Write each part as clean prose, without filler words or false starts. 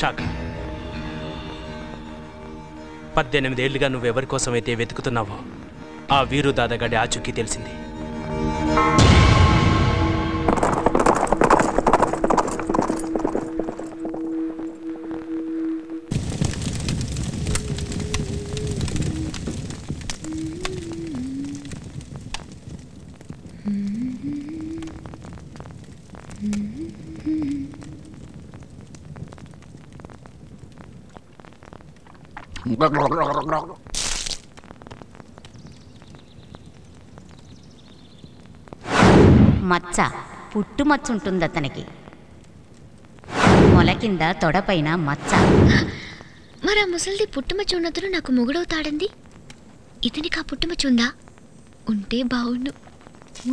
Shock. 18 ఏళ్లుగా నువ్వెవరి కోసమైతే వెతుకుతున్నావో ఆ వీరు దాదాగడి ఆచూకీ తెలిసింది. మచ్చ, పుట్టుమచ్చ ఉంటుంది అతనికి. మొల కింద తొడపైన మచ్చ. మరి ఆ ముసలిది పుట్టుమచ్చ ఉన్నతను నాకు మొగుడవుతాడంది. ఇతనికి ఆ పుట్టుమచ్చ ఉందా? ఉంటే బావుండు.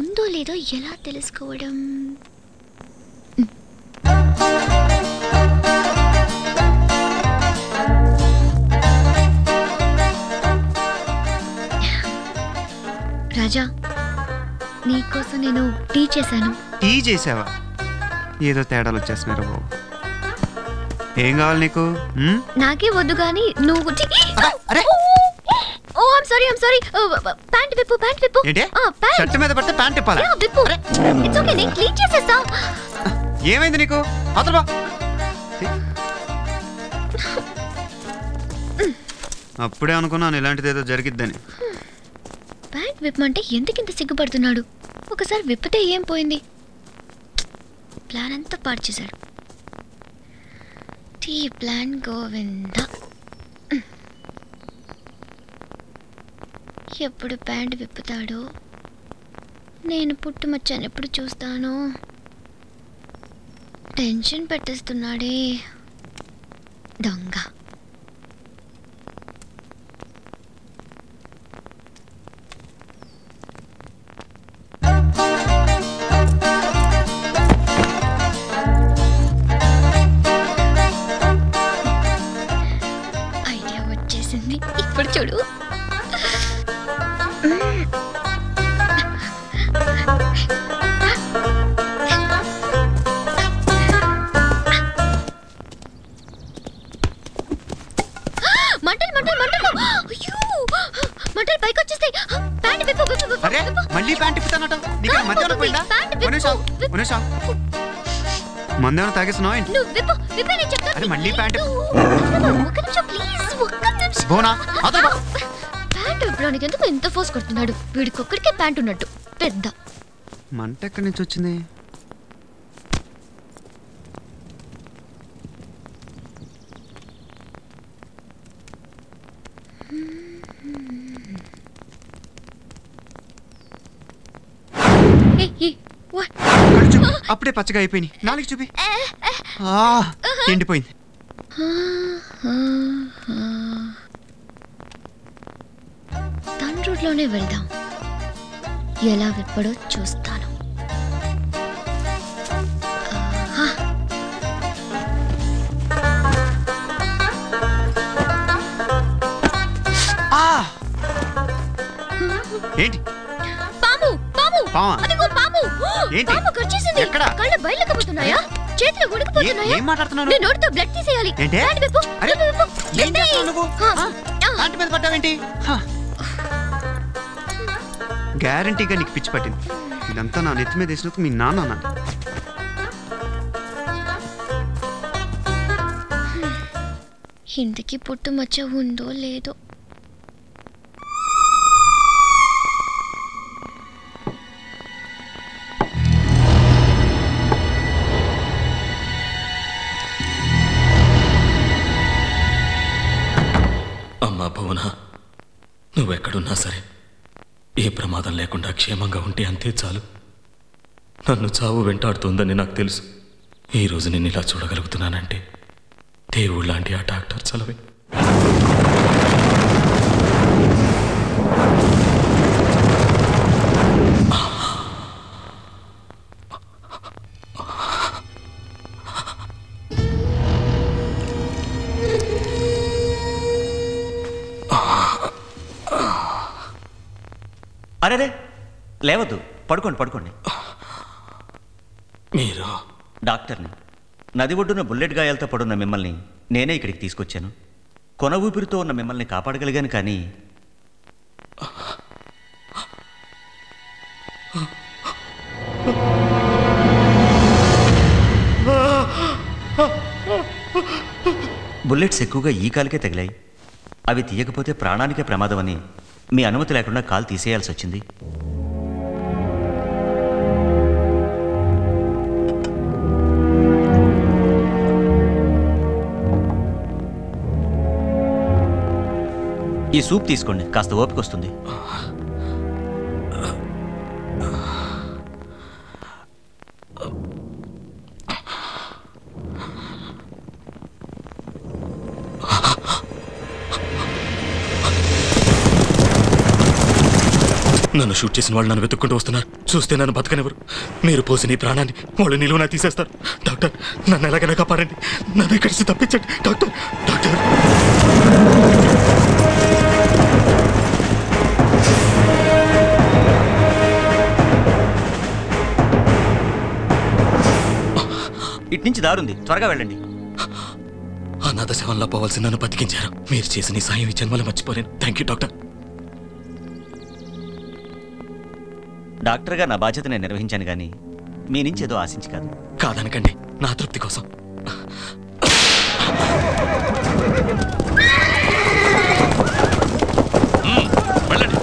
ఉందో లేదో ఎలా తెలుసుకోవడం? రాజా, నీకోసం నేను టీ చేశాను. టీ చేసావా? ఏదో తేడాలు వచ్చేస్తున్నారు బాబు. ఏం కావాలి నీకు? నాకే వద్దు గాని నువ్వు. ఓ ఐమ్ సారీ. ప్యాంట్ విప్పు. ఏంటి? షర్ట్ మీద పడితే ప్యాంట్ ఇప్పాలా? విప్పు. ఇట్స్ ఓకే, నేను క్లీన్ చేసేస్తా. ఏమైంది నీకు? అవతల బా. అప్పుడే అనుకున్నాను ఇలాంటిది ఏదో జరిగిద్దని. ప్యాంట్ విప్పమంటే ఎందుకింత సిగ్గుపడుతున్నాడు? ఒకసారి విప్పితే ఏం పోయింది? ప్లాన్ అంతా పాడు చేశాడు. టీ ప్లాన్ గోవింద. ఎప్పుడు ప్యాంట్ విప్పుతాడో, నేను పుట్టుమచ్చాను ఎప్పుడు చూస్తానో. టెన్షన్ పెట్టేస్తున్నాడే దొంగ. ఐడియా వచ్చేసింది. ఇప్పుడు చూడు. మంటలు పైకి వచ్చేస్తాయి. ప్యాంట్ విప్పు. అరే మళ్ళీ ప్యాంట్ ఇప్పుతానట. నీకు మధ్యాహ్నం పోయిందా? మందేమన్నా తాగేస్తున్నావు ఏంటి? నువ్వు విప్పు నేను చెప్తాను. అరే మళ్ళీ ప్యాంట్. ఒక్క నిమిషం ప్లీజ్, ఒక్క నిమిషం. బోనా ప్యాంట్ విప్పడానికి ఎందుకు ఎంత ఫోర్స్ కొడుతున్నాడు? వీడికి ఒక్కడికే ప్యాంట్ ఉన్నట్టు పెద్ద మంట ఎక్కడి నుంచి వచ్చింది? అప్పుడే పచ్చగా అయిపోయింది. నాలుగు చూపి. ఎండిపోయింది. తన రూట్లోనే వెళ్దాం. ఎలా విప్పడో చూస్తాను. ఏంటి? పాము. అదిగో పాము. ఏంటి? పాము కరిచేసింది. కళ్ళ బయలుకపోతున్నాయా? చేతులు ఉడికిపోతున్నాయా? ఏం మాట్లాడుతున్నావు? నేను నోటితో బ్లడ్ తీసేయాలి. ఏంటి? ప్యాంట్ విప్పు. ఏం చేస్తున్నావు నువ్వు? ప్యాంట్ మీద పడ్డావేంటి? గ్యారంటీగా నీకు పిచ్చి పట్టింది. ఇదంతా నా నెత్తి మీద వేసినందుకు మీ నాన్న అన్నది. ఇంటికి పుట్టుమచ్చ ఉందో లేదో. అమ్మా భువన, నువ్వెక్కడున్నా సరే ఏ ప్రమాదం లేకుండా క్షేమంగా ఉంటే అంతే చాలు. నన్ను చావు వెంటాడుతుందని నాకు తెలుసు. ఈరోజు నేను ఇలా చూడగలుగుతున్నానంటే దేవుడు లాంటి ఆ డాక్టర్ చలవే. అరే లేవద్దు, పడుకోండి. మీరు? డాక్టర్ని. నది ఒడ్డున బుల్లెట్ గాయాలతో పడున్న మిమ్మల్ని నేనే ఇక్కడికి తీసుకొచ్చాను. కొన ఊపిరితో ఉన్న మిమ్మల్ని కాపాడగలిగాను, కానీ బుల్లెట్స్ ఎక్కువగా ఈ కాలుకే తగిలాయి. అవి తీయకపోతే ప్రాణానికే ప్రమాదం అని మీ అనుమతి లేకుండా కాలు తీసేయాల్సి వచ్చింది. ఈ సూప్ తీసుకోండి, కాస్త ఓపిక వస్తుంది. నన్ను షూట్ చేసిన వాళ్ళు నన్ను వెతుక్కుంటూ వస్తున్నారు. చూస్తే నన్ను బతకనివ్వరు. మీరు పోసిన ఈ ప్రాణాన్ని వాళ్ళు నిలువునా తీసేస్తారు. డాక్టర్, నన్ను ఎలాగైనా కాపాడండి. నన్ను ఇక్కడి నుంచి తప్పించండి డాక్టర్. డాక్టర్, ఇటు నుంచి దారుంది, త్వరగా వెళ్ళండి. అనాథ శవంలా పోవాల్సి నన్ను బతికించారు. మీరు చేసిన ఈ సాయం ఈ జన్మలో మర్చిపోలేను. Thank you doctor. డాక్టర్గా నా బాధ్యత నేను నిర్వహించాను, కానీ మీ నుంచి ఏదో ఆశించి కాదు. కాదనకండి, నా తృప్తి కోసం. వెళ్ళండి.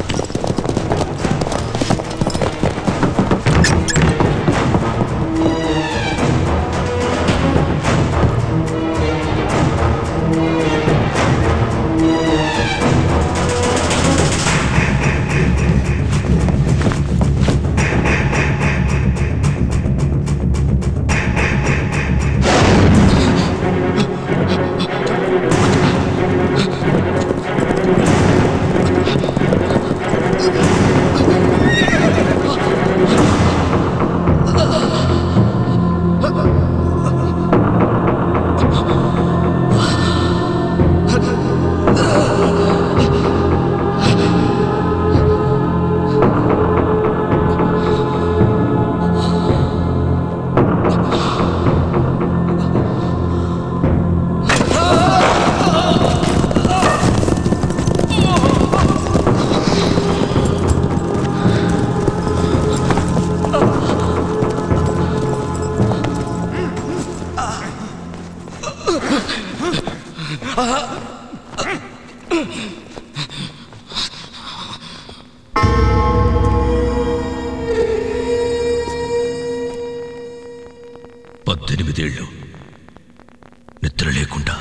నిద్ర లేకుండా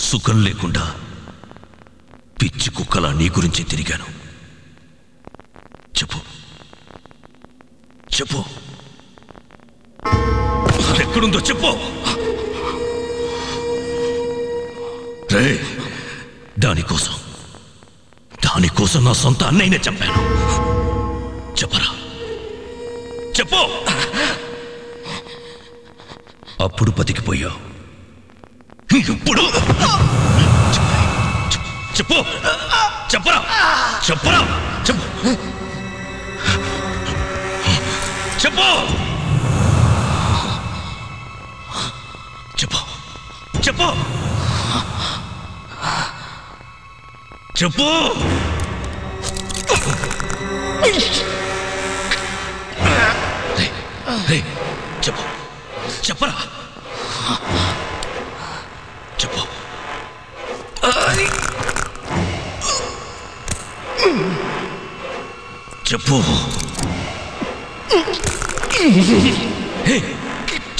సుఖం లేకుండా పిచ్చి కుక్కలా నీ గురించి తిరిగాను. చెప్పు చెప్పు, ఎక్కడుందో చెప్పు. రే, దానికోసం నా సొంత అన్నయ్యనే చంపాను. చెప్పరా, చెప్పు. అప్పుడు బతికిపోయావు, ఇప్పుడు చెప్పు. చెప్పరా, చెప్పరా, చెప్పు చెప్పు చెప్పు చెప్పు చెప్పు. చెప్పు, చెప్పరా, చెప్పు. చెప్పు,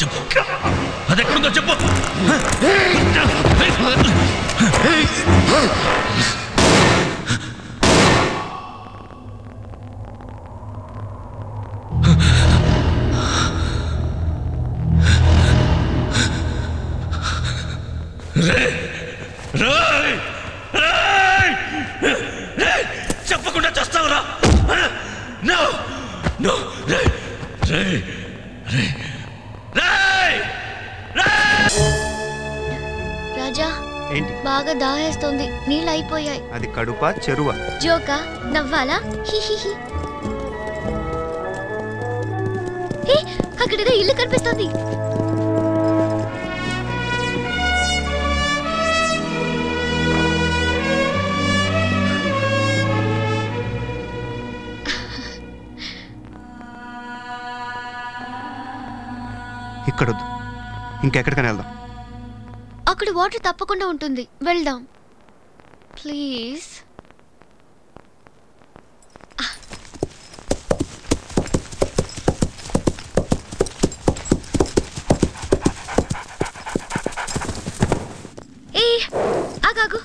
చెప్పు. అదెక్కడుందో చెప్పు. చెప్పకుండా చేస్తావురా? రాజా, ఏంటి? బాగా దాహేస్తోంది, నీళ్ళు అయిపోయాయి. అది కడుపా చెరువా? జోకా, నవ్వాలా? హిహిహి. అక్కడేదో ఇల్లు కనిపిస్తోంది. ఇక్కడొద్దు, ఇంకెక్కడికైనా వెళ్దాం. అక్కడ వాటర్ తప్పకుండా ఉంటుంది, వెళ్దాం ప్లీజ్. ఏ ఆగాగు.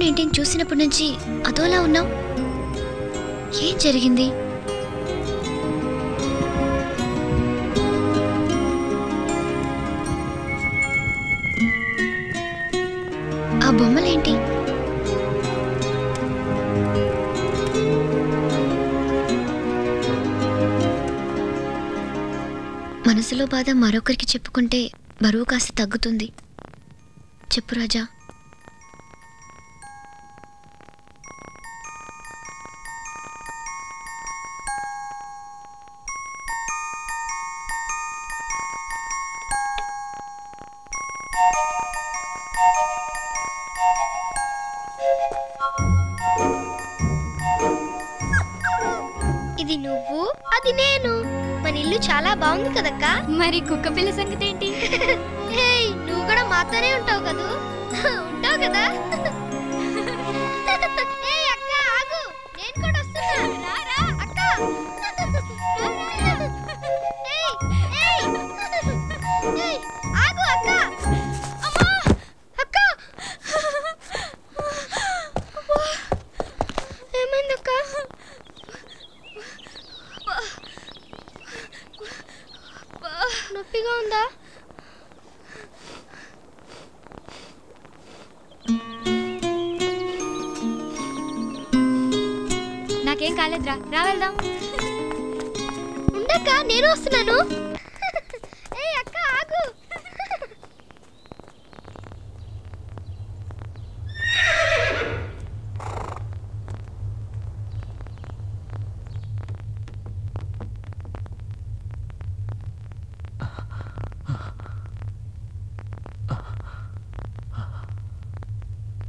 ఇంటిని చూసినప్పటి నుంచి అదోలా ఉన్నావు. ఏం జరిగింది? ఆ బొమ్మలేంటి? మనసులో బాధ మరొకరికి చెప్పుకుంటే బరువు కాస్త తగ్గుతుంది. చెప్పు రాజా. ఇది నువ్వు, అది నేను. మన ఇల్లు చాలా బాగుంది కదక్క. మరి కుక్క పిల్ల సంగతి ఏంటి? నువ్వు కూడా మాతోనే ఉంటావు కదూ. ఉంటావు కదా. అక్క ఆగు, నేను కూడా వస్తున్నా. అక్క ఆగు. అక్క అక్క ఏమైంది అక్క? నొప్పిగా ఉందా? నాకేం కాలేదురా, రా వెళ్దాం. ఉండక్క, నేను వస్తున్నాను. అక్క ఆగు.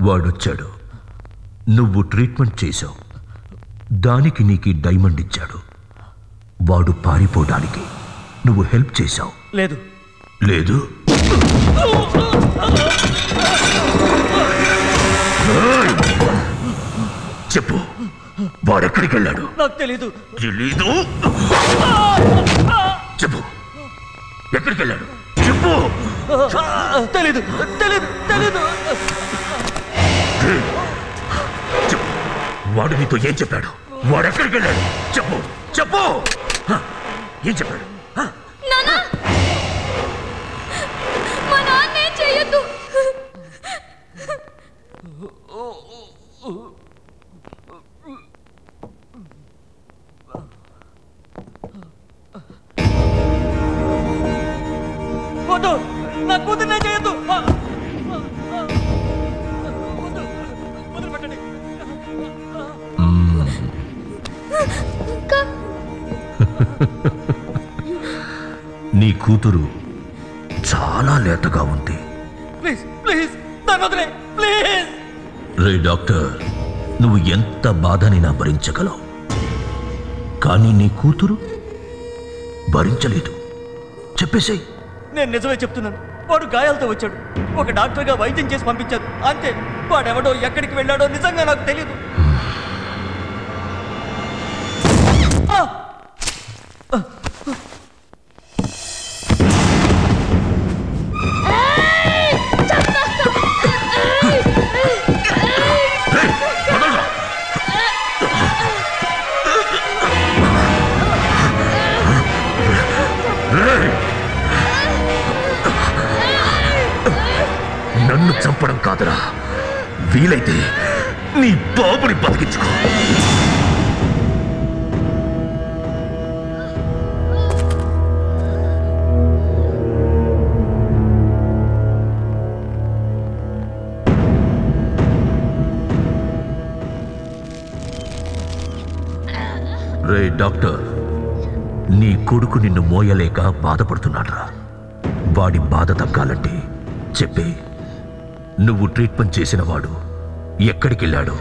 వాడొచ్చాడు, నువ్వు ట్రీట్మెంట్ చేశావు, దానికి నీకు డైమండ్ ఇచ్చాడు. వాడు పారిపోవడానికి నువ్వు హెల్ప్ చేశావు. లేదు లేదు చెప్పు, వాడెక్కడికి వెళ్ళాడు? నాకు తెలీదు. తెలీదు? చెప్పు, ఎక్కడికి వెళ్ళాడు? చెప్పు. తెలీదు తెలీదు తెలీదు. చెప్పు, వాడు నీతో ఏం చెప్పాడు? వాడెక్కడికి వెళ్ళాడు? చెప్పు చెప్పు. ఏం చెప్పాడు? మా నాన్న ఏం చెయ్యొద్దు. నా కూతుర్నే చేయొద్దు. నీ కూతురు చాలా లేతగా ఉంది. ప్లీజ్ ప్లీజ్ నన్ను వదిలే ప్లీజ్. రే డాక్టర్, నువ్వు ఎంత బాధనైనా భరించగలవు, కానీ నీ కూతురు భరించలేదు. చెప్పేసేయ్. నేను నిజమే చెప్తున్నాను. వాడు గాయాలతో వచ్చాడు. ఒక డాక్టర్గా వైద్యం చేసి పంపించాడు అంతే. వాడెవడో ఎక్కడికి వెళ్ళాడో నిజంగా నాకు తెలియదు. నన్ను చంపడం కాదురా, వీలైతే నీ బాబుని బతికించుకో. రే డాక్టర్, నీ కొడుకు నిన్ను మోయలేక బాధపడుతున్నాడ్రా. వాడి బాధ తగ్గాలంటే చెప్పే, నువ్వు ట్రీట్మెంట్ చేసిన వాడు ఎక్కడికి వెళ్ళాడు?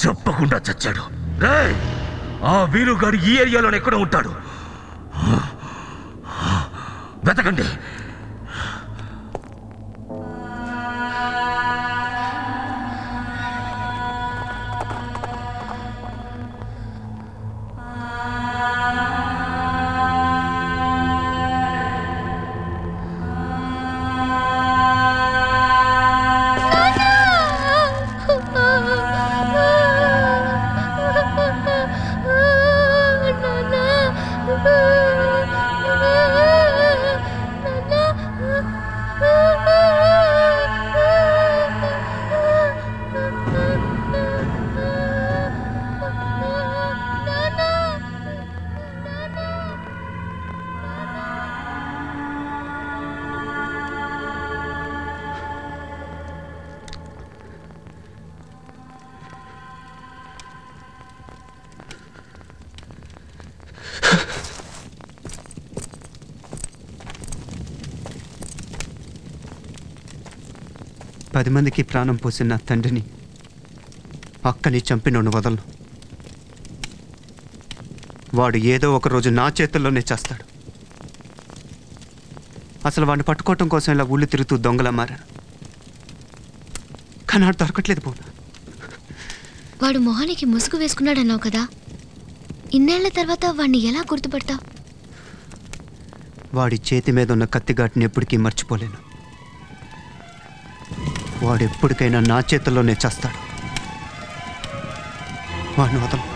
చెప్పకుండా చచ్చాడు. రేయ్, ఆ వీరుగాడు ఈ ఏరియాలోనే ఎక్కడ ఉంటాడు? వెతకండి. పది మందికి ప్రాణం పోసిన తండ్రిని, అక్కని చంపినోను వదలను. వాడు ఏదో ఒక రోజు నా చేతుల్లోనే చేస్తాడు. అసలు వాడిని పట్టుకోవటం కోసం ఇలా ఊళ్ళు తిరుగుతూ దొంగలా మారాను. కానీ ఆడు దొరకట్లేదు పవన్. వాడు మొహానికి ముసుగు వేసుకున్నాడన్నావు కదా, ఇన్నేళ్ల తర్వాత వాడిని ఎలా గుర్తుపడతావు? వాడి చేతి మీద ఉన్న కత్తిఘాటుని ఎప్పటికీ మర్చిపోలేను. వాడు ఎప్పటికైనా నా చేతుల్లోనే చేస్తాడు. వాడిని వదలను.